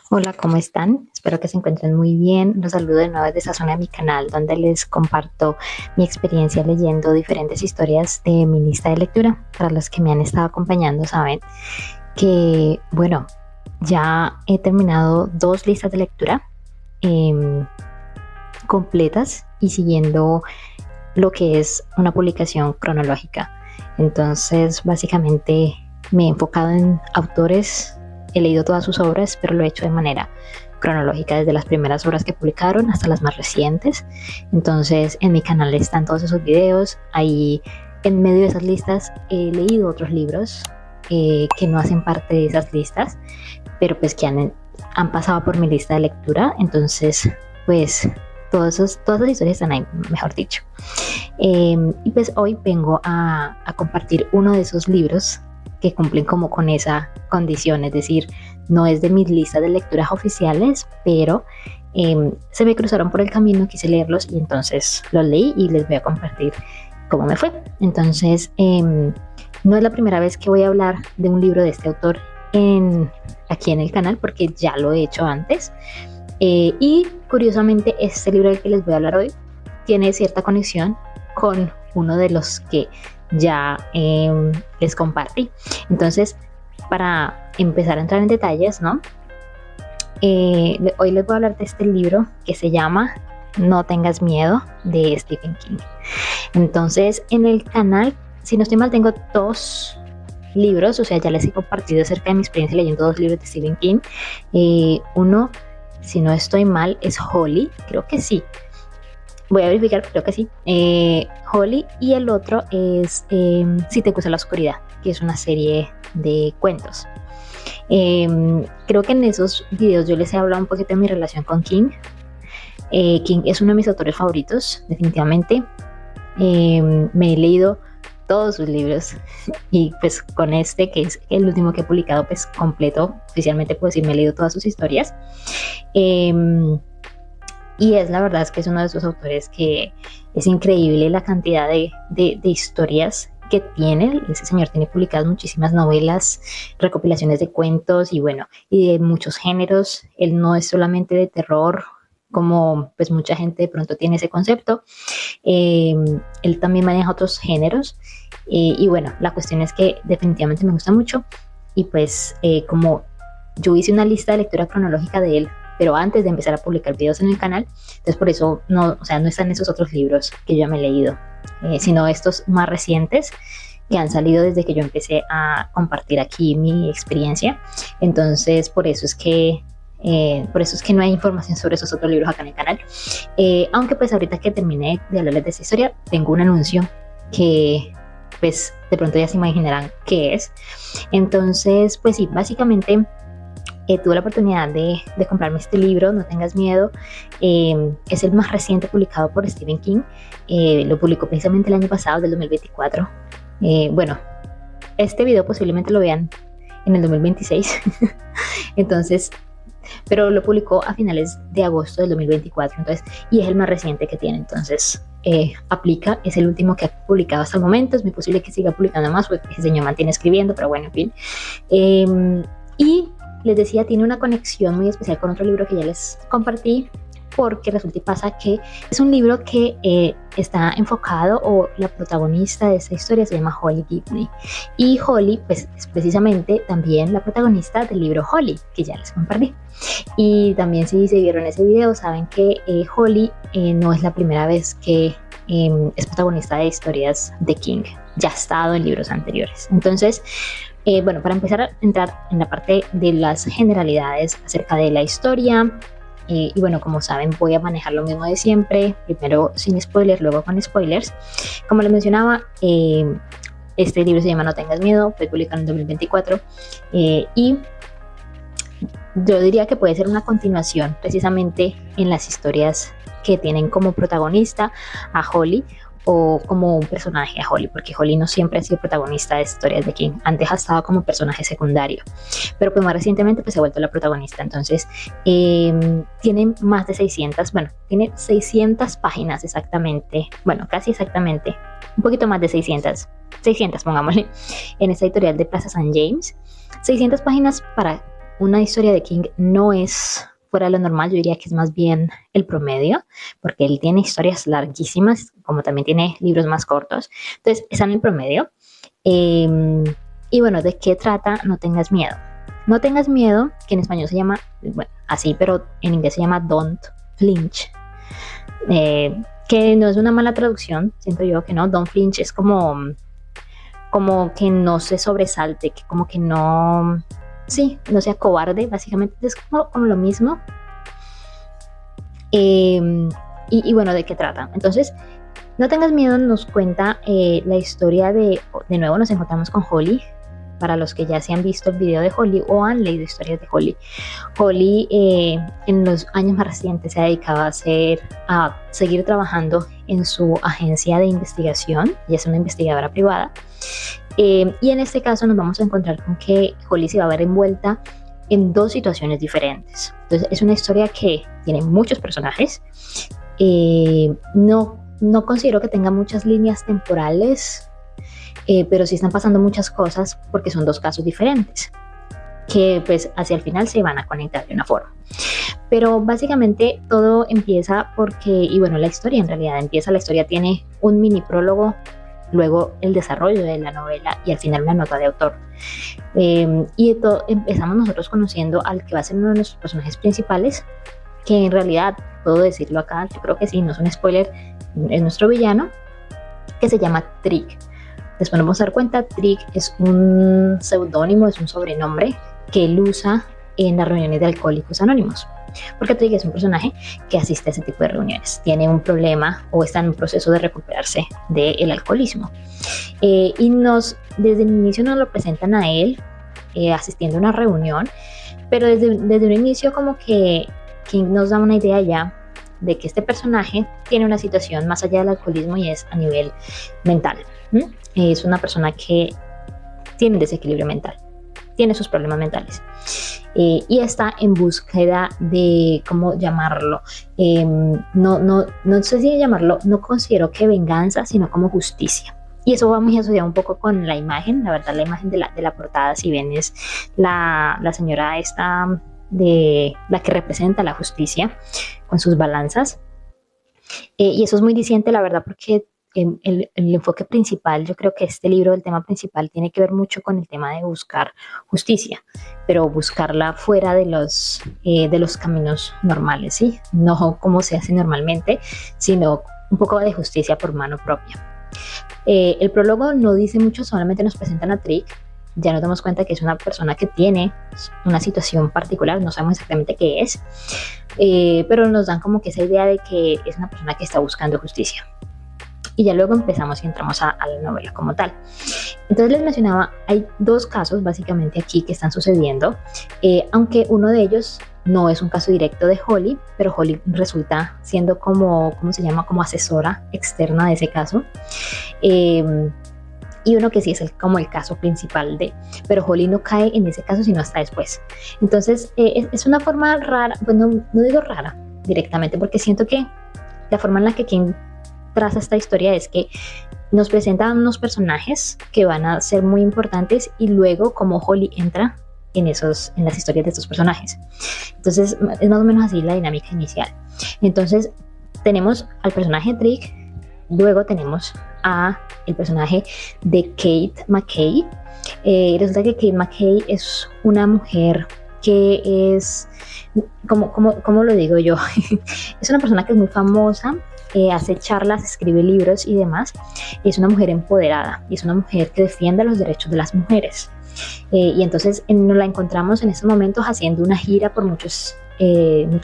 Hola, ¿cómo están? Espero que se encuentren muy bien. Los saludo de nuevo desde esta zona de mi canal donde les comparto mi experiencia leyendo diferentes historias de mi lista de lectura. Para los que me han estado acompañando saben que, bueno, ya he terminado 2 listas de lectura em, completas y siguiendo lo que es una publicación cronológica. Entonces, básicamente me he enfocado en autores. He leído todas sus obras, pero lo he hecho de manera cronológica, desde las primeras obras que publicaron hasta las más recientes. Entonces, en mi canal están todos esos videos. Ahí, en medio de esas listas, he leído otros libros que no hacen parte de esas listas, pero pues que han pasado por mi lista de lectura. Entonces, pues, todas esas historias están ahí, mejor dicho. Y pues hoy vengo a compartir uno de esos libros que cumplen como con esa condición, es decir, no es de mis listas de lecturas oficiales, pero se me cruzaron por el camino, quise leerlos y entonces los leí y les voy a compartir cómo me fue. Entonces, no es la primera vez que voy a hablar de un libro de este autor aquí en el canal, porque ya lo he hecho antes. Y curiosamente, este libro del que les voy a hablar hoy tiene cierta conexión con uno de los que ya les compartí. Entonces, para empezar a entrar en detalles, ¿no? Hoy les voy a hablar de este libro que se llama No tengas miedo, de Stephen King. Entonces, en el canal, si no estoy mal, tengo 2 libros, o sea, ya les he compartido acerca de mi experiencia leyendo 2 libros de Stephen King. Uno, si no estoy mal, es Holly, creo que sí. Voy a verificar, creo que sí. Holly, y el otro es Si te gusta la oscuridad, que es una serie de cuentos. Creo que en esos videos yo les he hablado un poquito de mi relación con King. King es uno de mis autores favoritos, definitivamente. Me he leído todos sus libros y pues con este, que es el último que he publicado, pues completo, oficialmente puedo decir, me he leído todas sus historias. Y la verdad es que es uno de esos autores que es increíble la cantidad de historias que tiene. Ese señor tiene publicadas muchísimas novelas, recopilaciones de cuentos y bueno, y de muchos géneros. Él no es solamente de terror, como pues mucha gente de pronto tiene ese concepto. Él también maneja otros géneros. Y bueno, la cuestión es que definitivamente me gusta mucho. Y pues como yo hice una lista de lectura cronológica de él, pero antes de empezar a publicar videos en el canal, entonces por eso no están esos otros libros que yo me he leído, sino estos más recientes que han salido desde que yo empecé a compartir aquí mi experiencia. Entonces por eso es que no hay información sobre esos otros libros acá en el canal. Aunque pues ahorita que terminé de hablarles de esta historia, tengo un anuncio que pues de pronto ya se imaginarán qué es. Entonces pues sí, básicamente tuve la oportunidad de comprarme este libro, No tengas miedo. Es el más reciente publicado por Stephen King. Lo publicó precisamente el año pasado, del 2024. Bueno, este video posiblemente lo vean en el 2026. Entonces, pero lo publicó a finales de agosto del 2024. Entonces, y es el más reciente que tiene. Entonces, aplica, es el último que ha publicado hasta el momento. Es muy posible que siga publicando más, porque ese señor mantiene escribiendo, pero bueno, en fin. Y les decía, tiene una conexión muy especial con otro libro que ya les compartí, porque resulta y pasa que es un libro que está enfocado, o la protagonista de esta historia se llama Holly Gibney, y Holly pues es precisamente también la protagonista del libro Holly, que ya les compartí. Y también, si se vieron ese video, saben que Holly no es la primera vez que es protagonista de historias de King, ya ha estado en libros anteriores. Entonces, bueno, para empezar a entrar en la parte de las generalidades acerca de la historia, y bueno, como saben, voy a manejar lo mismo de siempre, primero sin spoilers, luego con spoilers. Como les mencionaba, este libro se llama No tengas miedo, fue publicado en 2024, y yo diría que puede ser una continuación precisamente en las historias que tienen como protagonista a Holly, o como un personaje a Holly, porque Holly no siempre ha sido protagonista de historias de King, antes ha estado como personaje secundario, pero pues más recientemente pues se ha vuelto la protagonista. Entonces tiene más de 600, bueno, tiene 600 páginas exactamente, bueno, casi exactamente, un poquito más de 600 pongámosle, en esta editorial de Plaza San James. 600 páginas para una historia de King no es fuera de lo normal, yo diría que es más bien el promedio, porque él tiene historias larguísimas, como también tiene libros más cortos, entonces está en el promedio. Eh, y bueno, ¿de qué trata? No tengas miedo. No tengas miedo, que en español se llama, bueno, así, pero en inglés se llama Don't Flinch, que no es una mala traducción, siento yo que no. Don't Flinch es como que no se sobresalte, que como que no, sí, no sea cobarde, básicamente es como lo mismo. Y bueno, ¿de qué trata? Entonces, no tengas miedo, nos cuenta la historia de nuevo nos encontramos con Holly. Para los que ya se han visto el video de Holly o han leído historias de Holly. Holly en los años más recientes se ha dedicado a seguir trabajando en su agencia de investigación. Ella es una investigadora privada. Y en este caso nos vamos a encontrar con que Holly se va a ver envuelta en dos situaciones diferentes. Entonces es una historia que tiene muchos personajes. No considero que tenga muchas líneas temporales, pero sí están pasando muchas cosas porque son dos casos diferentes que pues hacia el final se van a conectar de una forma. Pero básicamente todo empieza porque, y bueno, la historia en realidad empieza, la historia tiene un mini prólogo, luego el desarrollo de la novela y al final una nota de autor. Y empezamos nosotros conociendo al que va a ser uno de nuestros personajes principales, que en realidad, puedo decirlo acá, yo creo que sí, no es un spoiler, es nuestro villano, que se llama Trick. Después nos vamos a dar cuenta, Trick es un seudónimo, es un sobrenombre que él usa en las reuniones de Alcohólicos Anónimos. Porque Trick es un personaje que asiste a ese tipo de reuniones. Tiene un problema o está en un proceso de recuperarse del alcoholismo. Y desde el inicio nos lo presentan a él asistiendo a una reunión, pero desde un inicio como que King nos da una idea ya de que este personaje tiene una situación más allá del alcoholismo y es a nivel mental. Es una persona que tiene desequilibrio mental, tiene sus problemas mentales y está en búsqueda de, ¿cómo llamarlo? No sé si llamarlo, no considero que venganza, sino como justicia. Y eso va muy asociado un poco con la imagen, la verdad la imagen de la portada, si ven, es la señora esta de la que representa la justicia con sus balanzas. Y eso es muy diciente, la verdad, porque el enfoque principal, yo creo que este libro, el tema principal, tiene que ver mucho con el tema de buscar justicia, pero buscarla fuera de los caminos normales, ¿sí? No como se hace normalmente, sino un poco de justicia por mano propia. El prólogo no dice mucho, solamente nos presentan a Trick. Ya nos damos cuenta que es una persona que tiene una situación particular, no sabemos exactamente qué es, pero nos dan como que esa idea de que es una persona que está buscando justicia. Y ya luego empezamos y entramos a la novela como tal. Entonces les mencionaba, hay dos casos básicamente aquí que están sucediendo, aunque uno de ellos no es un caso directo de Holly, pero Holly resulta siendo como asesora externa de ese caso. Y uno que sí es como el caso principal pero Holly no cae en ese caso sino hasta después. Entonces es una forma rara, pues no digo rara directamente, porque siento que la forma en la que King traza esta historia es que nos presentan unos personajes que van a ser muy importantes y luego como Holly entra en las historias de estos personajes. Entonces es más o menos así la dinámica inicial. Entonces tenemos al personaje Trick, luego tenemos a el personaje de Kate McKay. Resulta que Kate McKay es una mujer que es, ¿cómo lo digo yo? Es una persona que es muy famosa, hace charlas, escribe libros y demás. Es una mujer empoderada y es una mujer que defiende los derechos de las mujeres. Y entonces nos la encontramos en estos momentos haciendo una gira por muchas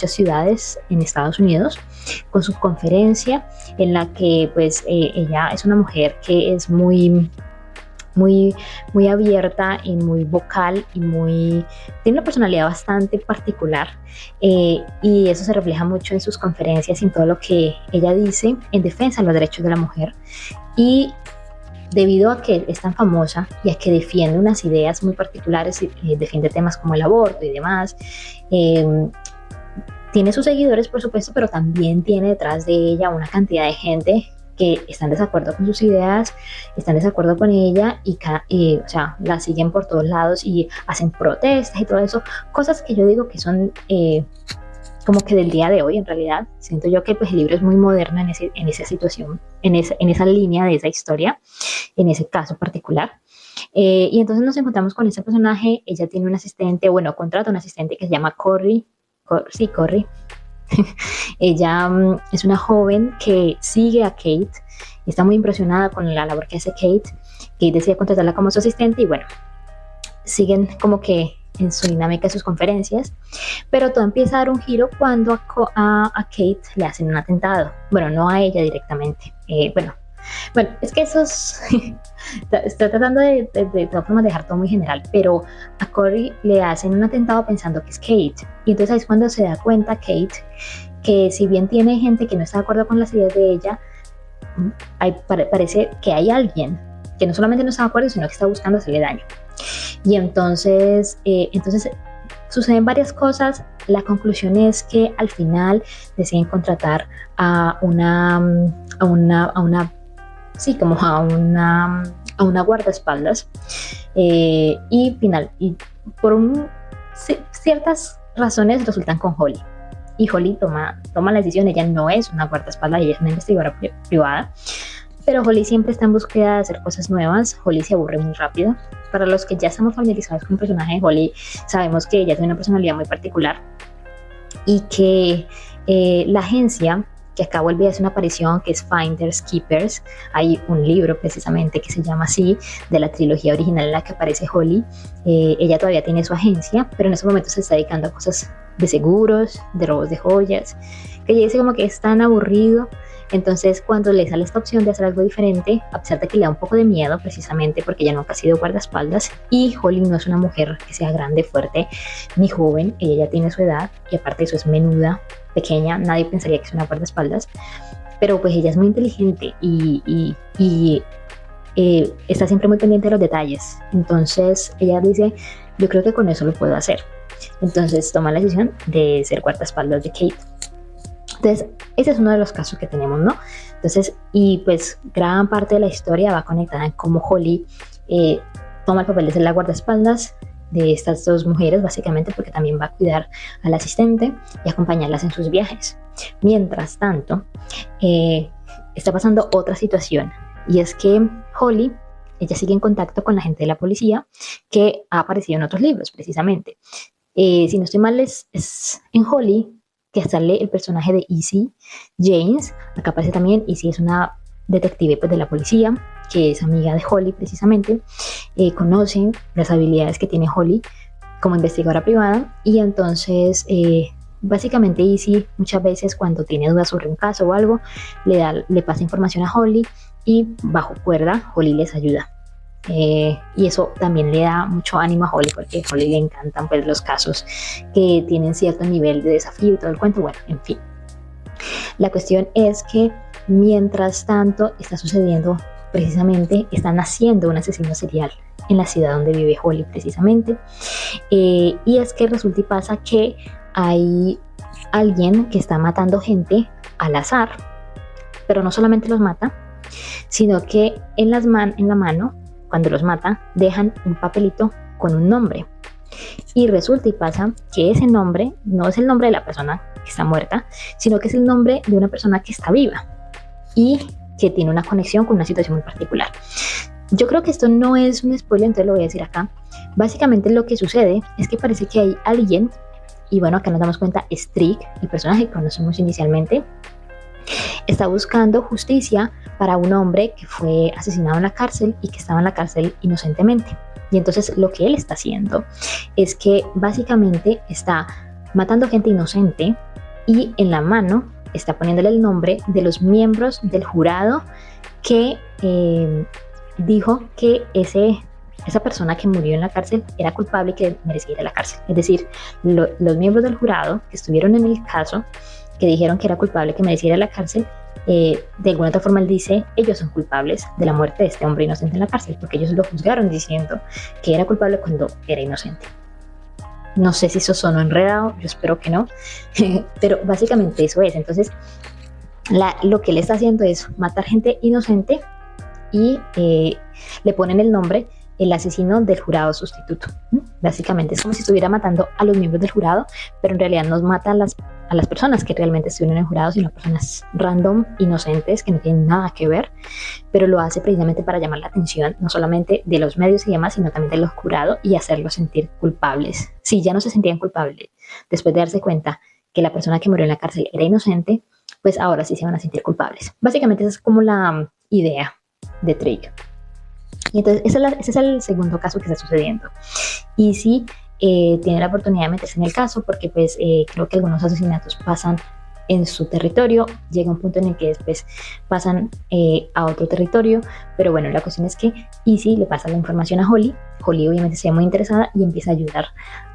ciudades en Estados Unidos con su conferencia, en la que pues ella es una mujer que es muy abierta y muy vocal y tiene una personalidad bastante particular, y eso se refleja mucho en sus conferencias y en todo lo que ella dice en defensa de los derechos de la mujer. Y debido a que es tan famosa y a que defiende unas ideas muy particulares y defiende temas como el aborto y demás, tiene sus seguidores, por supuesto, pero también tiene detrás de ella una cantidad de gente que están de desacuerdo con sus ideas, están de desacuerdo con ella o sea, la siguen por todos lados y hacen protestas y todo eso, cosas que yo digo que son como que del día de hoy. En realidad siento yo que pues el libro es muy moderno en esa situación, en esa línea de esa historia, en ese caso particular. Y entonces nos encontramos con ese personaje. Ella tiene un asistente, bueno, contrata un asistente que se llama Corrie. Ella es una joven que sigue a Kate y está muy impresionada con la labor que hace Kate. Kate decide contratarla como su asistente y bueno, siguen como que en su dinámica, en sus conferencias, pero todo empieza a dar un giro cuando a Kate le hacen un atentado. Bueno, no a ella directamente. Bueno, es que estoy tratando de todas formas dejar todo muy general, pero a Corrie le hacen un atentado pensando que es Kate, y entonces ahí es cuando se da cuenta Kate que si bien tiene gente que no está de acuerdo con las ideas de ella, parece que hay alguien que no solamente no está de acuerdo, sino que está buscando hacerle daño. Y entonces suceden varias cosas. La conclusión es que al final deciden contratar a una guardaespaldas, y por ciertas razones resultan con Holly. Y Holly toma la decisión. Ella no es una guardaespaldas, ella es una investigadora privada, pero Holly siempre está en búsqueda de hacer cosas nuevas. Holly se aburre muy rápido. Para los que ya estamos familiarizados con el personaje de Holly, sabemos que ella tiene una personalidad muy particular y que la agencia, que acá vuelve a hacer una aparición, que es Finders Keepers. Hay un libro precisamente que se llama así, de la trilogía original en la que aparece Holly. Ella todavía tiene su agencia, pero en ese momento se está dedicando a cosas de seguros, de robos de joyas, que ella dice como que es tan aburrido. Entonces cuando le sale esta opción de hacer algo diferente, a pesar de que le da un poco de miedo, precisamente porque ella nunca ha sido guardaespaldas, y Holly no es una mujer que sea grande, fuerte ni joven, ella ya tiene su edad y aparte de eso es menuda, pequeña, nadie pensaría que es una guardaespaldas, pero pues ella es muy inteligente y está siempre muy pendiente de los detalles. Entonces ella dice, yo creo que con eso lo puedo hacer. Entonces toma la decisión de ser guardaespaldas de Kate. Entonces ese es uno de los casos que tenemos, ¿no? Entonces, y pues gran parte de la historia va conectada en cómo Holly toma el papel de ser la guardaespaldas de estas dos mujeres, básicamente porque también va a cuidar al asistente y acompañarlas en sus viajes. Mientras tanto, está pasando otra situación, y es que Holly, ella sigue en contacto con la gente de la policía que ha aparecido en otros libros, precisamente. Si no estoy mal, es en Holly que sale el personaje de Izzy James. Acá aparece también. Izzy es una detective pues, de la policía, que es amiga de Holly precisamente. Conocen las habilidades que tiene Holly como investigadora privada, y entonces básicamente Izzy muchas veces cuando tiene dudas sobre un caso o algo le pasa información a Holly, y bajo cuerda Holly les ayuda. Y eso también le da mucho ánimo a Holly, porque a Holly le encantan pues, los casos que tienen cierto nivel de desafío y todo el cuento. Bueno, en fin, la cuestión es que mientras tanto está sucediendo, precisamente están haciendo un asesino serial en la ciudad donde vive Holly precisamente, y es que resulta y pasa que hay alguien que está matando gente al azar, pero no solamente los mata, sino que en la mano, cuando los mata, dejan un papelito con un nombre. Y resulta y pasa que ese nombre no es el nombre de la persona que está muerta, sino que es el nombre de una persona que está viva y que tiene una conexión con una situación muy particular. Yo creo que esto no es un spoiler, entonces lo voy a decir acá. Básicamente lo que sucede es que parece que hay alguien, y bueno, acá nos damos cuenta, Strick, el personaje que conocemos inicialmente, está buscando justicia para un hombre que fue asesinado en la cárcel y que estaba en la cárcel inocentemente. Y entonces lo que él está haciendo es que básicamente está matando gente inocente, y en la mano está poniéndole el nombre de los miembros del jurado que dijo que esa persona que murió en la cárcel era culpable y que merecía ir a la cárcel. Es decir, los miembros del jurado que estuvieron en el caso, que dijeron que era culpable, que merecía ir a la cárcel, de alguna otra forma él dice, ellos son culpables de la muerte de este hombre inocente en la cárcel, porque ellos lo juzgaron diciendo que era culpable cuando era inocente. No sé si eso sonó enredado, yo espero que no, pero básicamente eso es. Entonces Lo que él está haciendo es matar gente inocente y le ponen el nombre el asesino del jurado sustituto. Básicamente es como si estuviera matando a los miembros del jurado, pero en realidad no mata a las personas que realmente estuvieron en el jurado, sino a personas random, inocentes, que no tienen nada que ver, pero lo hace precisamente para llamar la atención, no solamente de los medios y demás, sino también de los jurados y hacerlos sentir culpables. Si ya no se sentían culpables después de darse cuenta que la persona que murió en la cárcel era inocente, pues ahora sí se van a sentir culpables. Básicamente esa es como la idea de Trick. Y entonces ese es el segundo caso que está sucediendo. Y sí, tiene la oportunidad de meterse en el caso porque pues creo que algunos asesinatos pasan en su territorio, llega un punto en el que después pasan a otro territorio, pero bueno, la cuestión es que Izzy le pasa la información a Holly. Holly obviamente se ve muy interesada y empieza a ayudar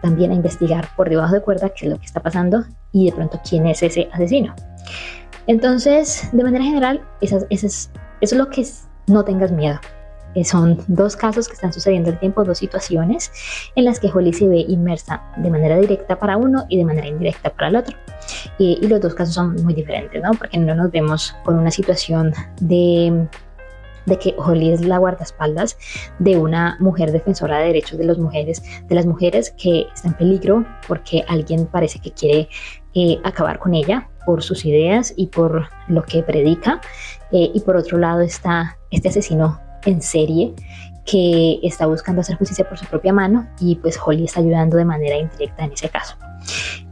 también a investigar por debajo de cuerda qué es lo que está pasando y de pronto quién es ese asesino. Entonces, de manera general, eso es lo que es No tengas miedo. Son dos casos que están sucediendo al tiempo, dos situaciones en las que Holly se ve inmersa de manera directa para uno y de manera indirecta para el otro. Y los dos casos son muy diferentes, ¿no? Porque no nos vemos con una situación de que Holly es la guardaespaldas de una mujer defensora de derechos de las mujeres que está en peligro porque alguien parece que quiere acabar con ella por sus ideas y por lo que predica. Y por otro lado está este asesino en serie que está buscando hacer justicia por su propia mano y pues Holly está ayudando de manera indirecta en ese caso.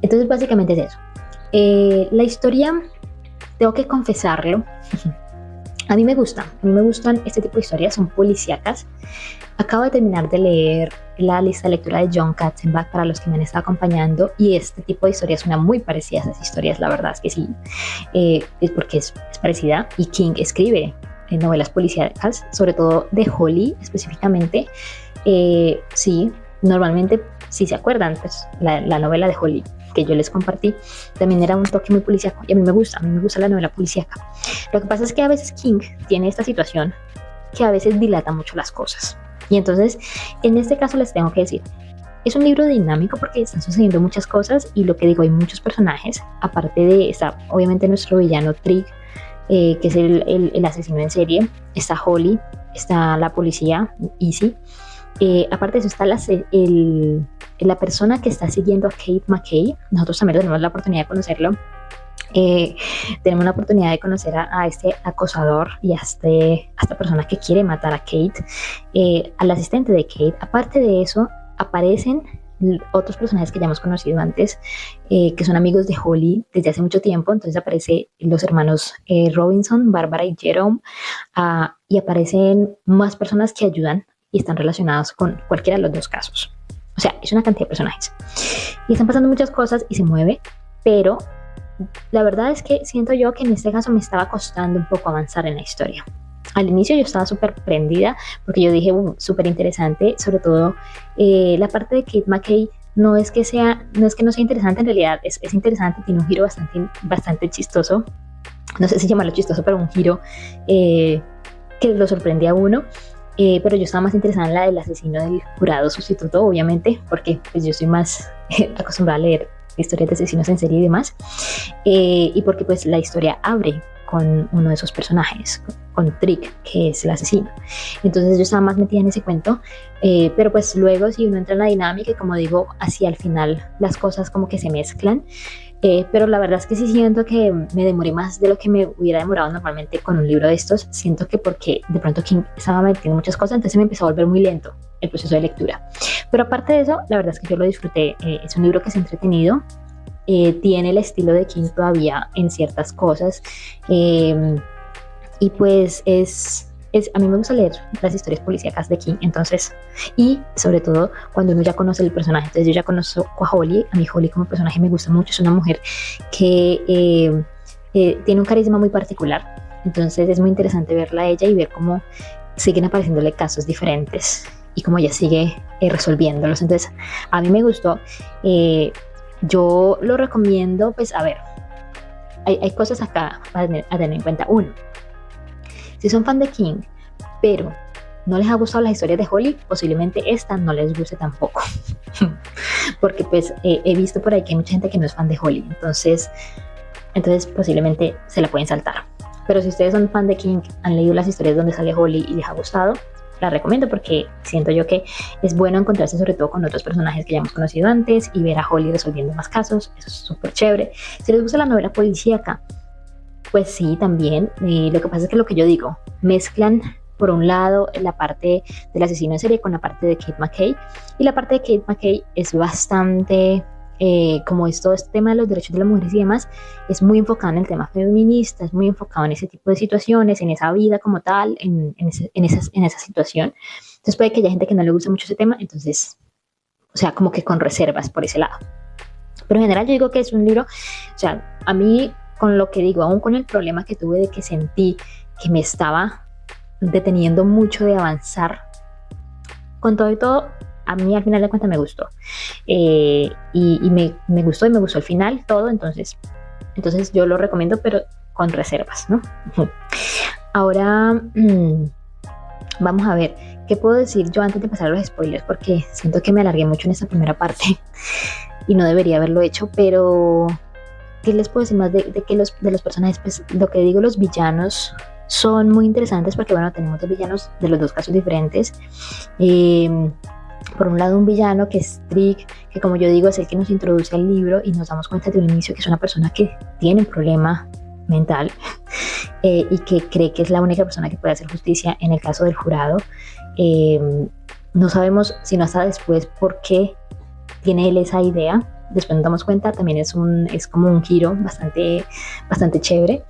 Entonces básicamente es eso. La historia, tengo que confesarlo, a mí me gustan este tipo de historias, son policíacas. Acabo de terminar de leer la lista de lectura de John Katzenbach para los que me han estado acompañando y este tipo de historias suena muy parecida a esas historias, la verdad es que sí, es porque es parecida y King escribe novelas policíacas, sobre todo de Holly específicamente. Sí, normalmente, si se acuerdan, pues la novela de Holly que yo les compartí también era un toque muy policíaco y a mí me gusta la novela policíaca. Lo que pasa es que a veces King tiene esta situación que a veces dilata mucho las cosas y entonces en este caso les tengo que decir, es un libro dinámico porque están sucediendo muchas cosas y lo que digo, hay muchos personajes, aparte de está obviamente nuestro villano Trick, que es el asesino en serie, está Holly, está la policía, Izzy. Aparte de eso está la persona que está siguiendo a Kate McKay. Nosotros también tenemos la oportunidad de conocerlo. Tenemos la oportunidad de conocer a este acosador y a esta persona que quiere matar a Kate, al asistente de Kate. Aparte de eso, aparecen otros personajes que ya hemos conocido antes, que son amigos de Holly desde hace mucho tiempo. Entonces aparecen los hermanos Robinson, Barbara y Jerome, y aparecen más personas que ayudan y están relacionados con cualquiera de los dos casos. O sea, es una cantidad de personajes y están pasando muchas cosas y se mueve, pero la verdad es que siento yo que en este caso me estaba costando un poco avanzar en la historia. Al inicio yo estaba súper prendida porque yo dije, súper interesante, sobre todo la parte de Kate McKay no es que no sea interesante, en realidad es interesante, tiene un giro bastante chistoso, no sé si llamarlo chistoso, pero un giro que lo sorprende a uno. Pero yo estaba más interesada en la del asesino del jurado sustituto, obviamente, porque pues, yo soy más acostumbrada a leer historias de asesinos en serie y demás, y porque pues la historia abre con uno de esos personajes, con Trick, que es el asesino. Entonces yo estaba más metida en ese cuento, pero pues luego si uno entra en la dinámica y como digo, hacia el final las cosas como que se mezclan. Pero la verdad es que sí siento que me demoré más de lo que me hubiera demorado normalmente con un libro de estos. Siento que porque de pronto King estaba metiendo muchas cosas, entonces me empezó a volver muy lento el proceso de lectura. Pero aparte de eso, la verdad es que yo lo disfruté. Es un libro que es entretenido, tiene el estilo de King todavía en ciertas cosas, y pues a mí me gusta leer las historias policíacas de King, entonces, y sobre todo cuando uno ya conoce el personaje. Entonces yo ya conozco a Holly, a mí Holly como personaje me gusta mucho, es una mujer que tiene un carisma muy particular, entonces es muy interesante verla a ella y ver cómo siguen apareciéndole casos diferentes y cómo ella sigue resolviéndolos. Entonces a mí me gustó, yo lo recomiendo. Pues a ver, hay cosas acá a tener en cuenta. Uno, si son fan de King, pero no les ha gustado las historias de Holly, posiblemente esta no les guste tampoco. Porque pues he visto por ahí que hay mucha gente que no es fan de Holly. Entonces, entonces posiblemente se la pueden saltar. Pero si ustedes son fan de King, han leído las historias donde sale Holly y les ha gustado, la recomiendo porque siento yo que es bueno encontrarse sobre todo con otros personajes que ya hemos conocido antes y ver a Holly resolviendo más casos. Eso es súper chévere. Si les gusta la novela policíaca, pues sí, también. Lo que pasa es que lo que yo digo, mezclan por un lado la parte del asesino en serie con la parte de Kate McKay, y la parte de Kate McKay es bastante, como es todo este tema de los derechos de las mujeres y demás, es muy enfocado en el tema feminista, es muy enfocado en ese tipo de situaciones, en esa vida como tal, en esa situación. Entonces puede que haya gente que no le guste mucho ese tema, entonces, o sea, como que con reservas por ese lado. Pero en general yo digo que es un libro, o sea, a mí, con lo que digo, aún con el problema que tuve de que sentí que me estaba deteniendo mucho de avanzar, con todo y todo, a mí al final de cuentas me gustó. Y me gustó, y me gustó el final, todo. Entonces yo lo recomiendo, pero con reservas, ¿no? Ahora vamos a ver qué puedo decir yo antes de pasar a los spoilers, porque siento que me alargué mucho en esta primera parte y no debería haberlo hecho. Pero ¿qué les puedo decir más de los personajes? Pues lo que digo, los villanos son muy interesantes porque, bueno, tenemos dos villanos de los dos casos diferentes. Por un lado, un villano que es Trick, que, como yo digo, es el que nos introduce al libro y nos damos cuenta de un inicio que es una persona que tiene un problema mental y que cree que es la única persona que puede hacer justicia en el caso del jurado. No sabemos sino hasta después por qué tiene él esa idea. Después nos damos cuenta, también es como un giro bastante chévere.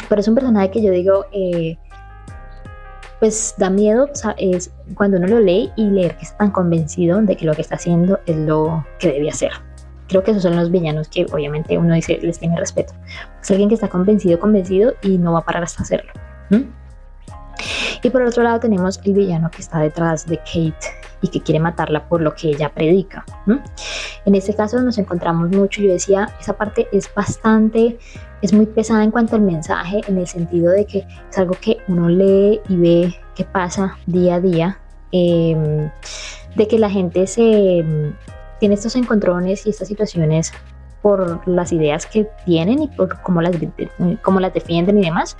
Pero es un personaje que yo digo, pues da miedo, es cuando uno lo lee y leer que está tan convencido de que lo que está haciendo es lo que debe hacer. Creo que esos son los villanos que obviamente uno dice les tiene respeto. Es alguien que está convencido y no va a parar hasta hacerlo. Y por otro lado tenemos el villano que está detrás de Kate y que quiere matarla por lo que ella predica. En este caso nos encontramos mucho, yo decía, esa parte es muy pesada en cuanto al mensaje, en el sentido de que es algo que uno lee y ve que pasa día a día, de que la gente tiene estos encontrones y estas situaciones por las ideas que tienen y por cómo las defienden y demás.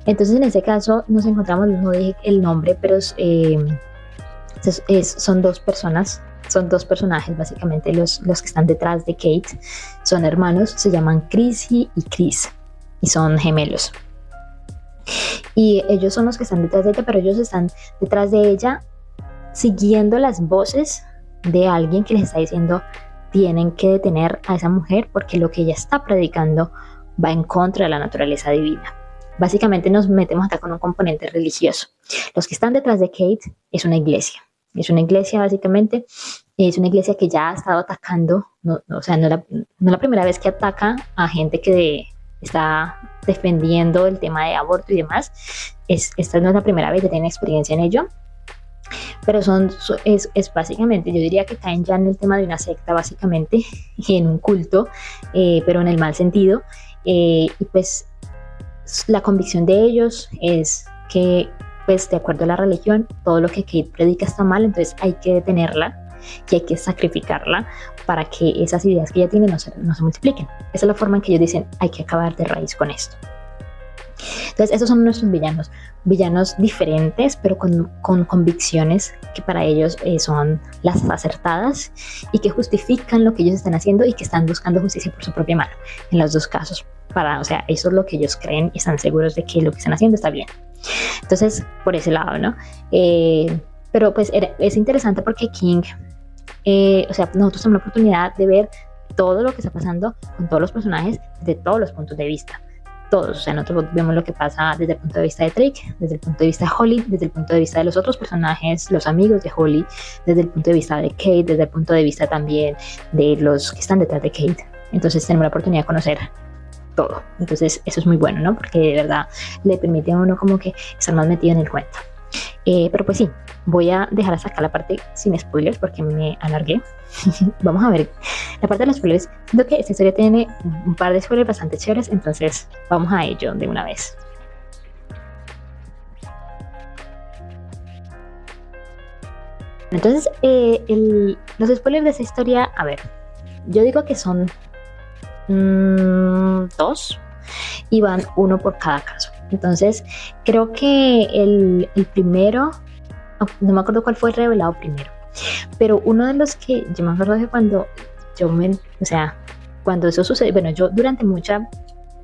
Entonces en este caso nos encontramos, no dije el nombre, pero son dos personajes básicamente los que están detrás de Kate. Son hermanos, se llaman Chrissy y Chris y son gemelos, y ellos son los que están detrás de ella, pero ellos están detrás de ella siguiendo las voces de alguien que les está diciendo tienen que detener a esa mujer porque lo que ella está predicando va en contra de la naturaleza divina. Básicamente nos metemos acá con un componente religioso. Los que están detrás de Kate es una iglesia. Es una iglesia, básicamente, es una iglesia que ya ha estado atacando, no la primera vez que ataca a gente que está defendiendo el tema de aborto y demás. Esta no es la primera vez que tienen experiencia en ello, pero es básicamente, yo diría que caen ya en el tema de una secta, básicamente, y en un culto, pero en el mal sentido. Y pues la convicción de ellos es que, pues, de acuerdo a la religión, todo lo que Kate predica está mal, entonces hay que detenerla y hay que sacrificarla para que esas ideas que ella tiene no se multipliquen. Esa es la forma en que ellos dicen hay que acabar de raíz con esto. Entonces esos son nuestros villanos diferentes, pero con convicciones que para ellos son las acertadas y que justifican lo que ellos están haciendo y que están buscando justicia por su propia mano en los dos casos. O sea, eso es lo que ellos creen y están seguros de que lo que están haciendo está bien. Entonces, por ese lado, ¿no? Pero pues es interesante porque King, o sea, nosotros tenemos la oportunidad de ver todo lo que está pasando con todos los personajes de todos los puntos de vista. Todos, o sea, nosotros vemos lo que pasa desde el punto de vista de Trick, desde el punto de vista de Holly, desde el punto de vista de los otros personajes, los amigos de Holly, desde el punto de vista de Kate, desde el punto de vista también de los que están detrás de Kate. Entonces tenemos la oportunidad de conocer todo. Entonces eso es muy bueno, ¿no? Porque de verdad le permite a uno como que estar más metido en el cuento. Pero pues sí, voy a dejar hasta acá la parte sin spoilers porque me alargué. Vamos a ver la parte de los spoilers. Siento que esta historia tiene un par de spoilers bastante chéveres, entonces vamos a ello de una vez. Entonces los spoilers de esta historia, a ver, yo digo que son dos y van uno por cada caso. Entonces, creo que el primero, no me acuerdo cuál fue revelado primero, pero uno de los que yo me acuerdo que cuando cuando eso sucedió, bueno, yo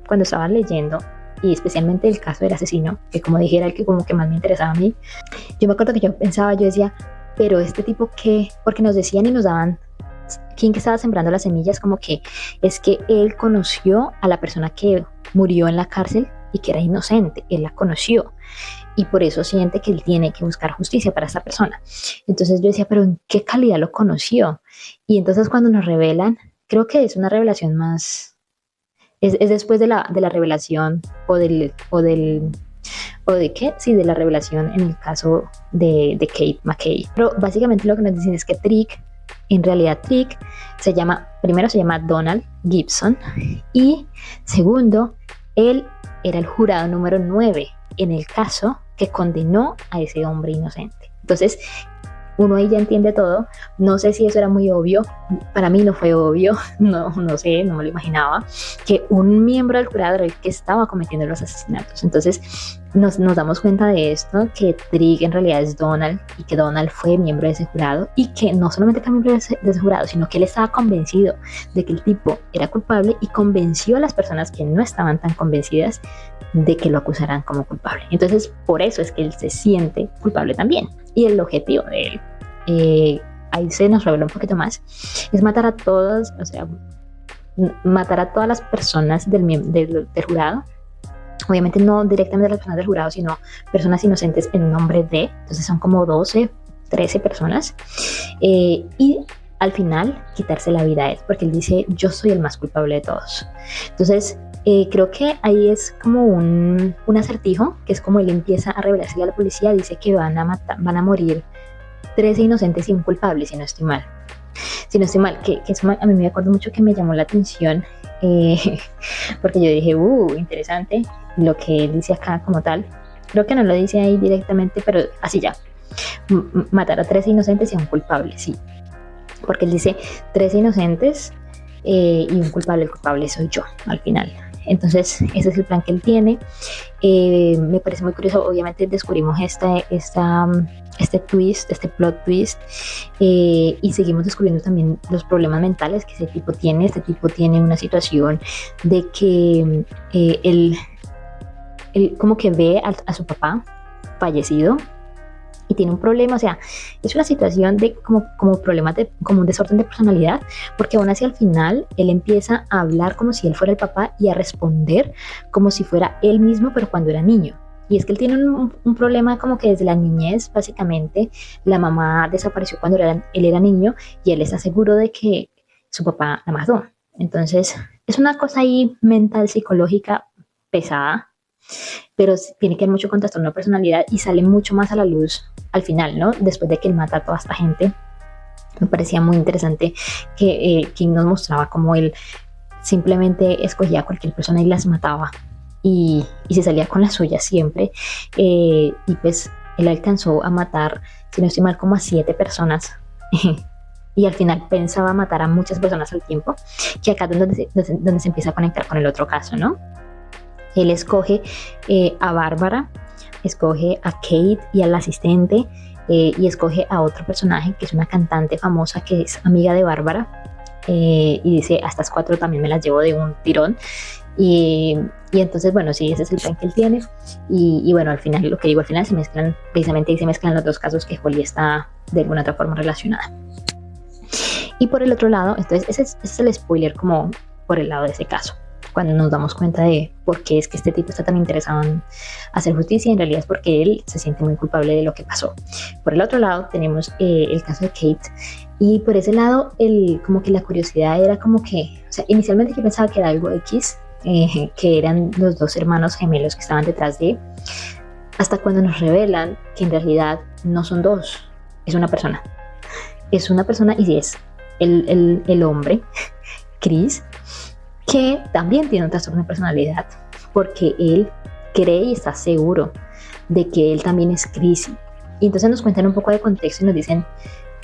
cuando estaba leyendo, y especialmente el caso del asesino, que como dije era el que como que más me interesaba a mí, yo me acuerdo que yo decía, pero este tipo qué, porque nos decían y nos daban quién que estaba sembrando las semillas, como que es que él conoció a la persona que murió en la cárcel y que era inocente, él la conoció y por eso siente que él tiene que buscar justicia para esa persona. Entonces yo decía, pero ¿en qué calidad lo conoció? Y entonces cuando nos revelan, creo que es una revelación más, es después de la revelación de la revelación en el caso de Kate McKay. Pero básicamente lo que nos dicen es que Trick primero se llama Donald Gibson y segundo, él era el jurado número 9 en el caso que condenó a ese hombre inocente. Entonces, uno ahí ya entiende todo. No sé si eso era muy obvio. Para mí no fue obvio. No sé, no me lo imaginaba. Que un miembro del jurado era el que estaba cometiendo los asesinatos. Entonces nos damos cuenta de esto, que Trick en realidad es Donald y que Donald fue miembro de ese jurado y que no solamente fue miembro de ese jurado, sino que él estaba convencido de que el tipo era culpable y convenció a las personas que no estaban tan convencidas de que lo acusaran como culpable. Entonces, por eso es que él se siente culpable también. Y el objetivo de él, ahí se nos revela un poquito más, es matar a todas, matar a todas las personas del jurado. Obviamente no directamente las personas del jurado, sino personas inocentes en nombre de, entonces son como 12, 13 personas. Y al final quitarse la vida a él, porque él dice, yo soy el más culpable de todos. Entonces, creo que ahí es como un acertijo, que es como él empieza a revelarse a la policía, dice que van a morir 13 inocentes y un culpable, si no estoy mal, que eso a mí me acuerdo mucho que me llamó la atención, porque yo dije, interesante lo que él dice acá como tal. Creo que no lo dice ahí directamente, pero así ya, matar a 13 inocentes y a un culpable, sí, porque él dice 13 inocentes y un culpable, el culpable soy yo al final. Entonces ese es el plan que él tiene. Me parece muy curioso, obviamente descubrimos este plot twist, y seguimos descubriendo también los problemas mentales que este tipo tiene. Este tipo tiene una situación de que él como que ve a su papá fallecido y tiene un problema, o sea, es una situación de como problemas como un desorden de personalidad, porque aún así al final él empieza a hablar como si él fuera el papá y a responder como si fuera él mismo, pero cuando era niño. Y es que él tiene un problema como que desde la niñez, básicamente, la mamá desapareció cuando él era niño y él está seguro de que su papá la mató. Entonces, es una cosa ahí mental, psicológica, pesada, pero tiene que ver mucho con trastorno de personalidad y sale mucho más a la luz al final, ¿no? Después de que él mata a toda esta gente. Me parecía muy interesante que King nos mostraba cómo él simplemente escogía a cualquier persona y las mataba y se salía con la suya siempre, y pues él alcanzó a matar, si no estoy mal, como a 7 personas y al final pensaba matar a muchas personas al tiempo, que acá es donde se empieza a conectar con el otro caso, ¿no? Él escoge a Bárbara, escoge a Kate y al asistente, y escoge a otro personaje que es una cantante famosa que es amiga de Bárbara, y dice, a estas 4 también me las llevo de un tirón. Y entonces, bueno, sí, ese es el plan que él tiene. Y bueno, al final, lo que digo, al final se mezclan los dos casos que Holly está de alguna otra forma relacionada. Y por el otro lado, entonces ese es el spoiler como por el lado de ese caso, cuando nos damos cuenta de por qué es que este tipo está tan interesado en hacer justicia. En realidad es porque él se siente muy culpable de lo que pasó. Por el otro lado tenemos el caso de Kate, y por ese lado como que la curiosidad era como que, o sea, inicialmente yo pensaba que era algo X, que eran los 2 hermanos gemelos que estaban detrás de, hasta cuando nos revelan que en realidad no son 2, es una persona y sí es el hombre, Chris, que también tiene un trastorno de personalidad, porque él cree y está seguro de que él también es Chris. Y entonces nos cuentan un poco de contexto y nos dicen,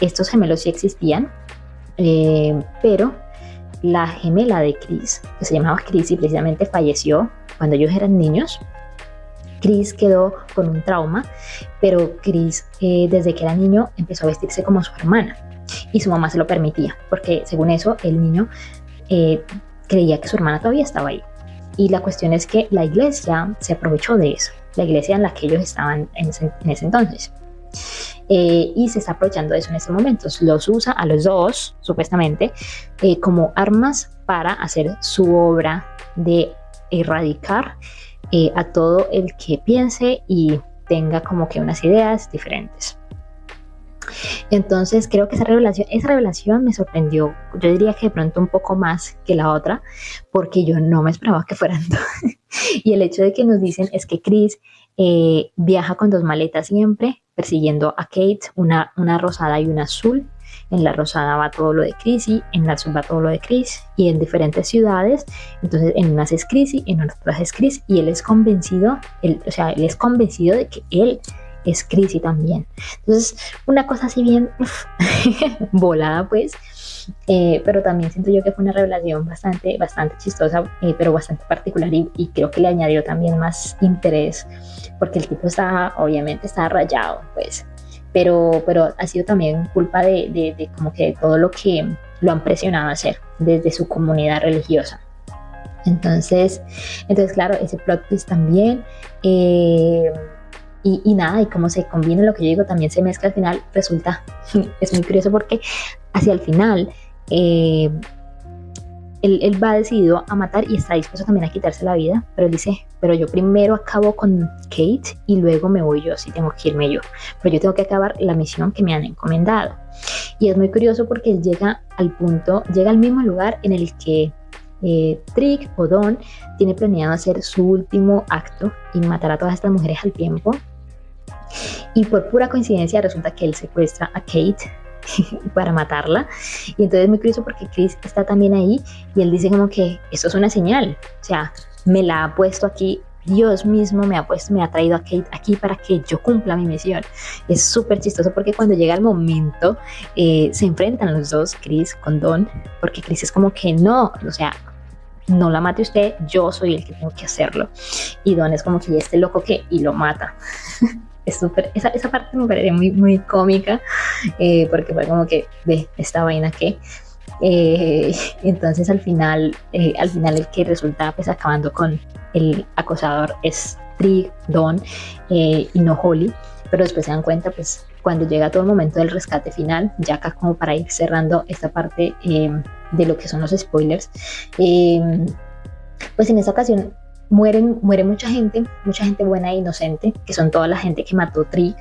estos gemelos sí existían, pero la gemela de Chris, que se llamaba Chris y precisamente falleció cuando ellos eran niños. Chris quedó con un trauma, pero Chris desde que era niño empezó a vestirse como su hermana y su mamá se lo permitía, porque según eso el niño creía que su hermana todavía estaba ahí. Y la cuestión es que la iglesia se aprovechó de eso, la iglesia en la que ellos estaban en ese entonces. Y se está aprovechando de eso en estos momentos. Los usa a los dos, supuestamente, como armas para hacer su obra de erradicar a todo el que piense y tenga como que unas ideas diferentes. Entonces creo que esa revelación me sorprendió. Yo diría que de pronto un poco más que la otra, porque yo no me esperaba que fueran dos. Y el hecho de que nos dicen es que Chris viaja con 2 maletas siempre, persiguiendo a Kate, una rosada y una azul. En la rosada va todo lo de Chrissy, en la azul va todo lo de Chris, y en diferentes ciudades. Entonces en unas es Chrissy, en otras es Chris, y él es convencido, él es convencido de que él es Chrissy también. Entonces una cosa así bien volada pues, pero también siento yo que fue una revelación bastante chistosa, pero bastante particular, y creo que le añadió también más interés, porque el tipo obviamente está rayado pues, pero ha sido también culpa de como que de todo lo que lo han presionado a hacer desde su comunidad religiosa. Entonces claro, ese plot twist también, y nada, y como se combina lo que yo digo, también se mezcla al final, resulta, es muy curioso porque hacia el final él va decidido a matar y está dispuesto también a quitarse la vida, pero él dice, pero yo primero acabo con Kate y luego me voy yo, si tengo que irme yo, pero yo tengo que acabar la misión que me han encomendado. Y es muy curioso porque él llega al mismo lugar en el que Trick o Dawn tiene planeado hacer su último acto y matar a todas estas mujeres al tiempo, y por pura coincidencia resulta que él secuestra a Kate para matarla. Y entonces es muy curioso porque Chris está también ahí y él dice como que esto es una señal, o sea, me la ha puesto aquí, Dios mismo me ha traído a Kate aquí para que yo cumpla mi misión. Es súper chistoso porque cuando llega el momento se enfrentan los dos, Chris con Dawn, porque Chris es como que no, o sea, no la mate usted, yo soy el que tengo que hacerlo, y Dawn es como que ya este loco y lo mata. Es súper, esa parte me parece muy, muy cómica, porque fue como que de esta vaina que entonces al final el que resulta pues acabando con el acosador es Trick, Dawn, y no Holly, pero después se dan cuenta pues cuando llega todo el momento del rescate final, ya acá como para ir cerrando esta parte de lo que son los spoilers, pues en esta ocasión muere mucha gente buena e inocente, que son toda la gente que mató Trick,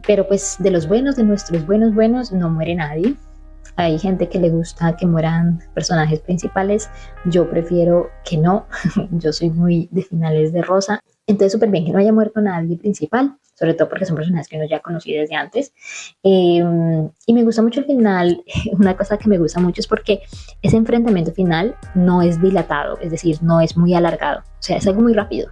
pero pues de los buenos, de nuestros buenos, no muere nadie. Hay gente que le gusta que mueran personajes principales, yo prefiero que no. Yo soy muy de finales de rosa, entonces súper bien que no haya muerto nadie principal, sobre todo porque son personajes que uno ya conocí desde antes, y me gusta mucho el final. Una cosa que me gusta mucho es porque ese enfrentamiento final no es dilatado, es decir, no es muy alargado, o sea, es algo muy rápido.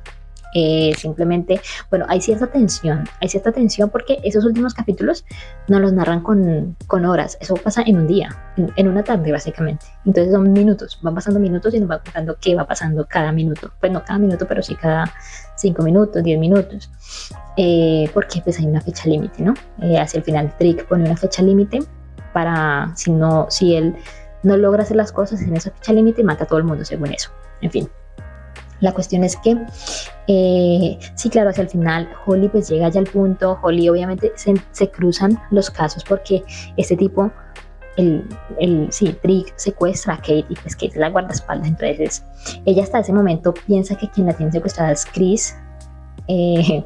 Simplemente, bueno, hay cierta tensión porque esos últimos capítulos nos los narran con horas, eso pasa en un día, en una tarde básicamente, entonces son minutos, van pasando minutos y nos va contando qué va pasando cada minuto, pues no cada minuto, pero sí cada 5 minutos, 10 minutos, porque pues hay una fecha límite, ¿no? Hacia el final Trick pone una fecha límite para, si él no logra hacer las cosas en esa fecha límite, mata a todo el mundo según eso, en fin. La cuestión es que, sí, claro, hacia el final Holly pues llega ya al punto. Holly obviamente se cruzan los casos porque este tipo, Trick secuestra a Kate y pues Kate es la guardaespaldas. Entonces ella hasta ese momento piensa que quien la tiene secuestrada es Chris,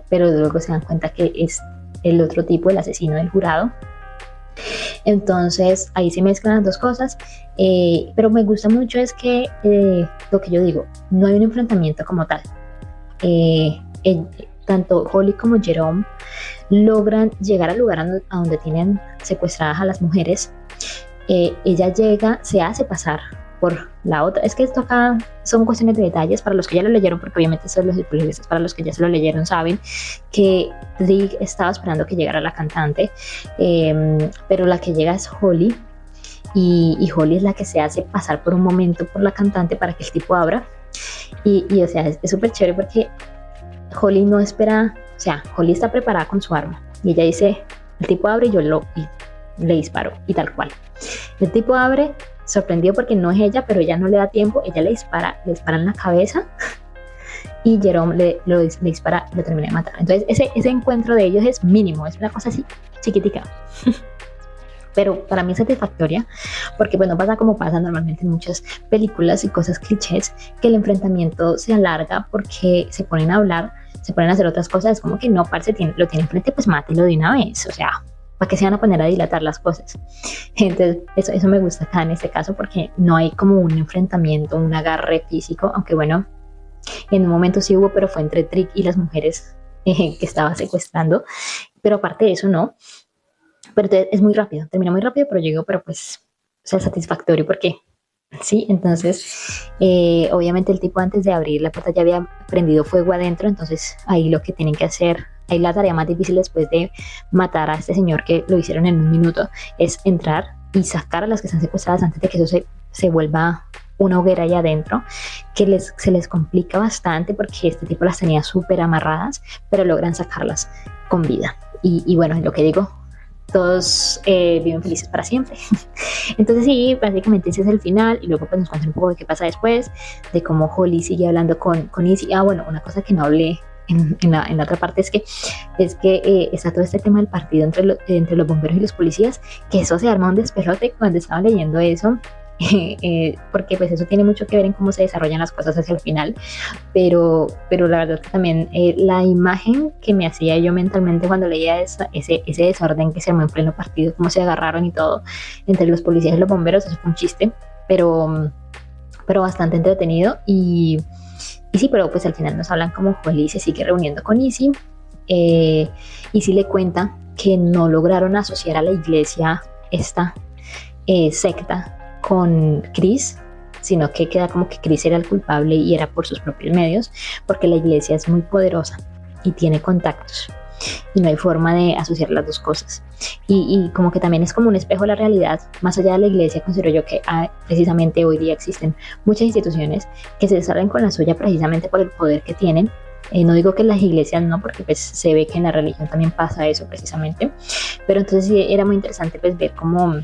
pero luego se dan cuenta que es el otro tipo, el asesino del jurado. Entonces ahí se mezclan las dos cosas, pero me gusta mucho es que lo que yo digo, no hay un enfrentamiento como tal. Tanto Holly como Jerome logran llegar al lugar a donde tienen secuestradas a las mujeres. Ella llega, se hace pasar por la otra. Es que esto acá son cuestiones de detalles para los que ya lo leyeron, porque obviamente son los spoilers. Para los que ya se lo leyeron saben que Trick estaba esperando que llegara la cantante, pero la que llega es Holly, y Holly es la que se hace pasar por un momento por la cantante para que el tipo abra. Y o sea, es súper chévere porque Holly no espera, o sea, Holly está preparada con su arma y ella dice, el tipo abre y le disparo y tal cual. El tipo abre, sorprendido porque no es ella, pero ella no le da tiempo, ella le dispara en la cabeza y Jerome le dispara, lo termina de matar. Entonces ese encuentro de ellos es mínimo, es una cosa así chiquitica. Pero para mí es satisfactoria porque bueno, pasa como pasa normalmente en muchas películas y cosas clichés, que el enfrentamiento se alarga porque se ponen a hablar, se ponen a hacer otras cosas. Es como que no, parce, lo tiene enfrente, pues mátelo de una vez, o sea, ¿para qué se van a poner a dilatar las cosas? Entonces eso me gusta acá en este caso porque no hay como un enfrentamiento, un agarre físico, aunque bueno, en un momento sí hubo, pero fue entre Trick y las mujeres que estaba secuestrando, pero aparte de eso no. Pero entonces es muy rápido, termina muy rápido, pero llegó, pero pues, o sea, satisfactorio porque sí. Entonces obviamente el tipo antes de abrir la puerta ya había prendido fuego adentro, entonces ahí lo que tienen que hacer, ahí la tarea más difícil después de matar a este señor, que lo hicieron en un minuto, es entrar y sacar a las que están secuestradas antes de que eso se vuelva una hoguera allá adentro, que se les complica bastante porque este tipo las tenía súper amarradas, pero logran sacarlas con vida. Y bueno, lo que digo, todos viven felices para siempre. Entonces sí, básicamente ese es el final y luego pues nos cuentan un poco de qué pasa después, de cómo Holly sigue hablando con Izzy. Bueno, una cosa que no hablé en la otra parte es que está todo este tema del partido entre los bomberos y los policías, que eso se arma un despelote cuando estaba leyendo eso. Porque pues eso tiene mucho que ver en cómo se desarrollan las cosas hacia el final, pero la verdad que también la imagen que me hacía yo mentalmente cuando leía ese desorden que se armó en pleno partido, cómo se agarraron y todo entre los policías y los bomberos, eso fue un chiste, pero bastante entretenido. Y sí, pero pues al final nos hablan como Holly se sigue reuniendo con Izzy. Izzy le cuenta que no lograron asociar a la iglesia esta secta con Chris, sino que queda como que Chris era el culpable y era por sus propios medios, porque la iglesia es muy poderosa y tiene contactos y no hay forma de asociar las dos cosas, y como que también es como un espejo de la realidad. Más allá de la iglesia, considero yo que precisamente hoy día existen muchas instituciones que se salen con la suya precisamente por el poder que tienen. No digo que las iglesias no, porque pues se ve que en la religión también pasa eso precisamente, pero entonces sí era muy interesante pues ver cómo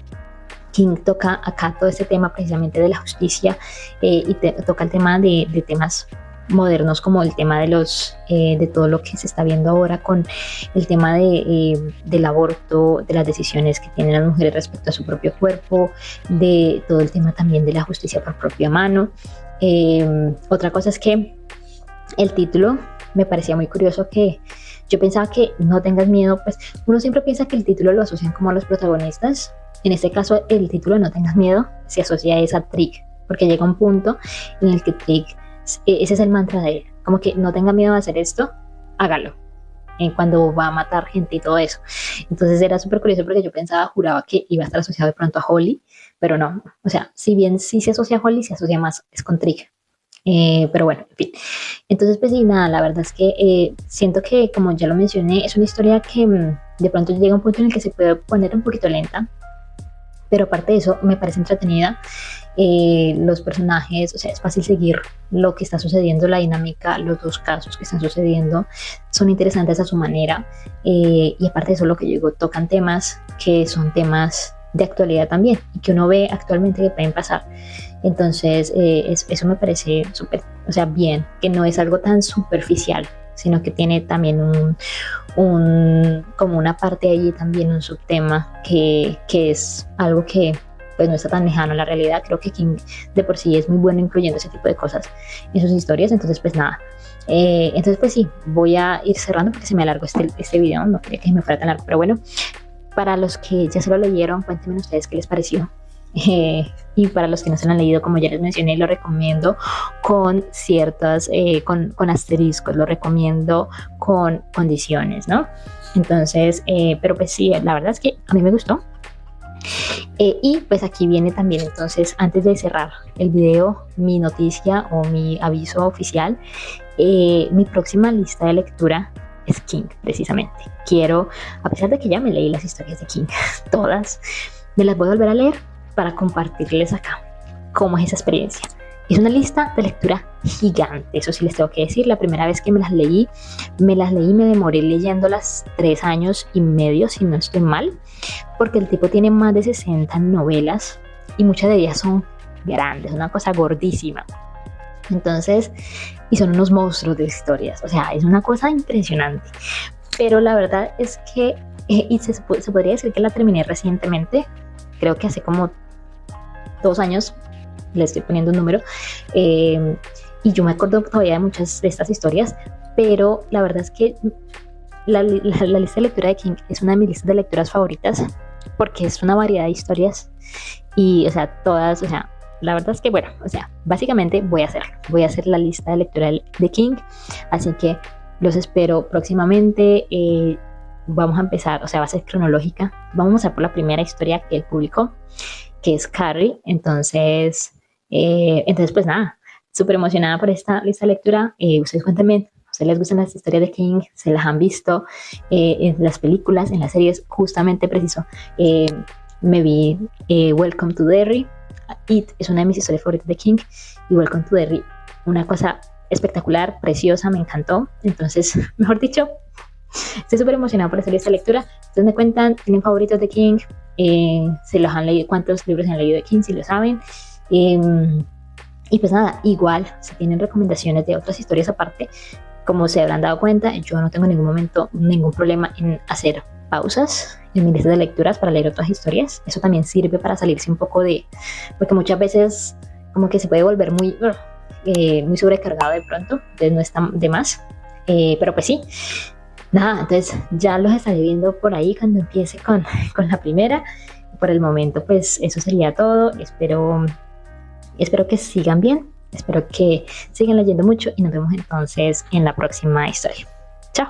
King toca acá todo este tema precisamente de la justicia, y toca el tema de temas modernos, como el tema de todo lo que se está viendo ahora con el tema del aborto, de las decisiones que tienen las mujeres respecto a su propio cuerpo, de todo el tema también de la justicia por propia mano. Otra cosa es que el título me parecía muy curioso, que yo pensaba que no tengas miedo, pues uno siempre piensa que el título lo asocian como a los protagonistas. En este caso, el título No tengas miedo se asocia a esa Trick, porque llega un punto en el que Trick, ese es el mantra de él, como que no tenga miedo de hacer esto, hágalo, cuando va a matar gente y todo eso. Entonces era súper curioso porque yo juraba que iba a estar asociado de pronto a Holly, pero no, o sea, si bien sí se asocia a Holly, se asocia más, es con Trick. Pero bueno, en fin. Entonces pues sí, nada, la verdad es que siento que, como ya lo mencioné, es una historia que de pronto llega a un punto en el que se puede poner un poquito lenta, pero aparte de eso me parece entretenida. Los personajes, o sea, es fácil seguir lo que está sucediendo, la dinámica, los dos casos que están sucediendo son interesantes a su manera, y aparte de eso, lo que yo digo, tocan temas que son temas de actualidad también y que uno ve actualmente que pueden pasar. Entonces eso me parece súper, o sea, bien, que no es algo tan superficial, sino que tiene también como una parte allí también, un subtema que es algo que pues no está tan lejano a la realidad. Creo que King de por sí es muy bueno incluyendo ese tipo de cosas en sus historias. Entonces pues nada, entonces pues sí, voy a ir cerrando porque se me alargó este video, no quería que me fuera tan largo, pero bueno, para los que ya se lo leyeron, cuéntenme ustedes qué les pareció. Y para los que no se lo han leído, como ya les mencioné, lo recomiendo con ciertas, con asteriscos, lo recomiendo con condiciones, ¿no? Entonces, pero pues sí, la verdad es que a mí me gustó. Y pues aquí viene también, entonces, antes de cerrar el video, mi noticia o mi aviso oficial. Mi próxima lista de lectura es King, precisamente. Quiero, a pesar de que ya me leí las historias de King, todas, me las voy a volver a leer, para compartirles acá cómo es esa experiencia. Es una lista de lectura gigante, eso sí les tengo que decir. La primera vez que me me demoré leyéndolas 3 años y medio, si no estoy mal, porque el tipo tiene más de 60 novelas y muchas de ellas son grandes, una cosa gordísima. Entonces, y son unos monstruos de historias, o sea, es una cosa impresionante. Pero la verdad es que, y se podría decir que la terminé recientemente, creo que hace como 2 años, le estoy poniendo un número, y yo me acuerdo todavía de muchas de estas historias, pero la verdad es que la lista de lectura de King es una de mis listas de lecturas favoritas, porque es una variedad de historias, y, o sea, todas, o sea, la verdad es que, bueno, o sea, básicamente voy a hacer la lista de lectura de King, así que los espero próximamente. Vamos a empezar, o sea, va a ser cronológica, vamos a empezar por la primera historia que él publicó, que es Carrie. Entonces pues nada, súper emocionada por esta lista de lectura. Ustedes cuéntenme, ¿a ustedes les gustan las historias de King? ¿Se las han visto en las películas, en las series? Justamente preciso, me vi Welcome to Derry. It es una de mis historias favoritas de King, y Welcome to Derry, una cosa espectacular, preciosa, me encantó. Entonces, mejor dicho, estoy súper emocionada por esta lista de lectura. Ustedes me cuentan, ¿tienen favoritos de King? ¿Se los han leído? ¿Cuántos libros han leído de King? Si lo saben. Y pues nada, igual, si tienen recomendaciones de otras historias aparte, como se habrán dado cuenta, yo no tengo en ningún momento ningún problema en hacer pausas en mi lista de lecturas para leer otras historias. Eso también sirve para salirse un poco porque muchas veces como que se puede volver muy sobrecargado de pronto, entonces no está de más. Pero pues sí, nada, entonces ya los estaré viendo por ahí cuando empiece con la primera. Por el momento, pues eso sería todo. Espero que sigan bien, espero que sigan leyendo mucho, y nos vemos entonces en la próxima historia. Chao.